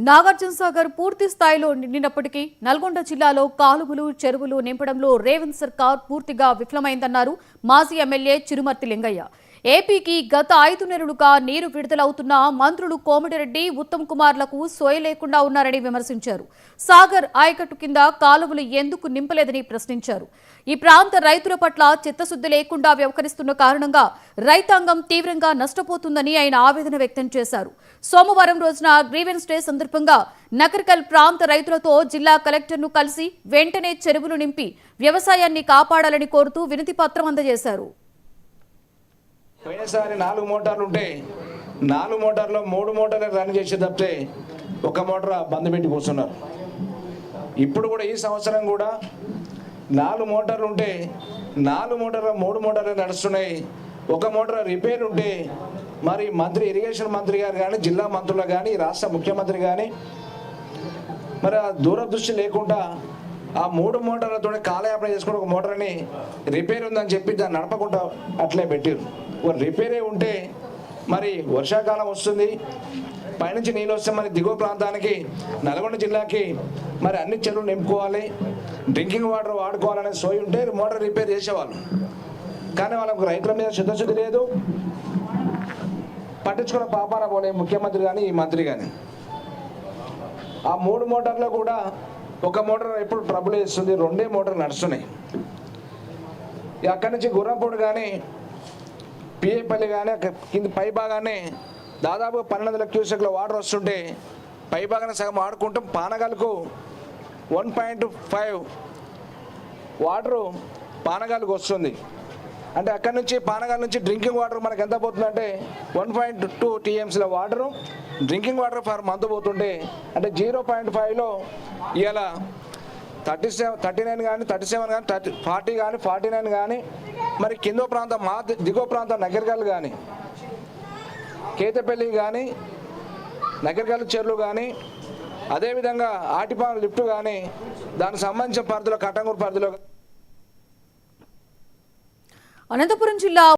నాగార్జునసాగర్ పూర్తి స్థాయిలో నిండినప్పటికీ నల్గొండ జిల్లాలో కాలువలు చెరువులు నింపడంలో రేవంత్ సర్కార్ పూర్తిగా విఫలమైందన్నారు మాజీ ఎమ్మెల్యే చిరుమర్తి లింగయ్య. ఏపీకి గత 5 నెలలుగా నీరు విడుదలవుతున్న మంత్రులు కోమటిరెడ్డి, ఉత్తమ్ కుమార్లకు సోయ లేకుండా ఉన్నారని విమర్శించారు. సాగర్ ఆయకట్టు కింద కాలువలు ఎందుకు నింపలేదని ప్రశ్నించారు. ఈ ప్రాంత రైతుల పట్ల చిత్తశుద్ధి లేకుండా వ్యవహరిస్తున్న కారణంగా రైతాంగం తీవ్రంగా నష్టపోతుందని ఆయన ఆవేదన వ్యక్తం చేశారు. సోమవారం రోజున గ్రీవెన్స్ డే సందర్భంగా నకరికల్ ప్రాంత రైతులతో జిల్లా కలెక్టర్ను కలిసి వెంటనే చెరువులు నింపి వ్యవసాయాన్ని కాపాడాలని కోరుతూ వినతి పత్రం అందజేశారు. పోయినసారి 4 మోటార్లు ఉంటే 4 మోటార్లో 3 మోటార్లు రన్ చేసే తప్పితే ఒక మోటార్ బంద్ పెట్టి కూర్చున్నారు. ఇప్పుడు కూడా ఈ సంవత్సరం కూడా 4 మోటార్లు ఉంటే 4 మోటార్లు 3 మోటార్లు నడుస్తున్నాయి. ఒక మోటార్ రిపేర్ ఉంటే మరి మంత్రి ఇరిగేషన్ మంత్రి గారు కానీ, జిల్లా మంత్రులు కానీ, రాష్ట్ర ముఖ్యమంత్రి కానీ మరి ఆ దూరదృష్టి లేకుండా ఆ 3 మోటార్లతో కాలయాపన చేసుకుని ఒక మోటార్ని రిపేర్ ఉందని చెప్పి దాన్ని నడపకుండా అట్లే పెట్టారు. రిపేరే ఉంటే మరి వర్షాకాలం వస్తుంది, పైనుంచి నీళ్ళు వస్తే మరి దిగువ ప్రాంతానికి నల్గొండ జిల్లాకి మరి అన్ని చెరువులు నింపుకోవాలి, డ్రింకింగ్ వాటర్ వాడుకోవాలనే సోయి ఉంటే మోటార్ రిపేర్ చేసేవాళ్ళు. కానీ వాళ్ళకు రైతుల మీద శుద్ధశుద్ధి లేదు, పట్టించుకున్న పాపాన పోలే ముఖ్యమంత్రి కానీ ఈ మంత్రి కానీ. ఆ 3 మోటార్లో కూడా ఒక మోటార్ ఎప్పుడు ట్రబుల్ వేస్తుంది, 2 మోటార్లు నడుస్తున్నాయి. అక్కడి నుంచి గుర్రంపూడి కానీ పిఏపల్లి కానీ కింద పై భాగానే దాదాపు 1200 క్యూసెక్ల వాటర్ వస్తుంటే పై భాగాన్ని సగం ఆడుకుంటాం. పానగాలకు 1.5 వాటరు పానగాలకు వస్తుంది. అంటే అక్కడి నుంచి పానగాల నుంచి డ్రింకింగ్ వాటర్ మనకు ఎంత పోతుందంటే 1.2 TMCల water drinking water for month పోతుంటే అంటే 0.5లో ఇవాళ 39 కానీ 37 కానీ 40 కానీ 49 కానీ మరి కిందో ప్రాంతం దిగువ ప్రాంతం నగరికల్ కానీ కేతపల్లి కానీ నగరికల్ చెరువులు కానీ అదేవిధంగా ఆటిపాలెం లిఫ్ట్ కానీ దానికి సంబంధించిన పరిధిలో కట్టంగూరు పరిధిలో అనంతపురం జిల్లా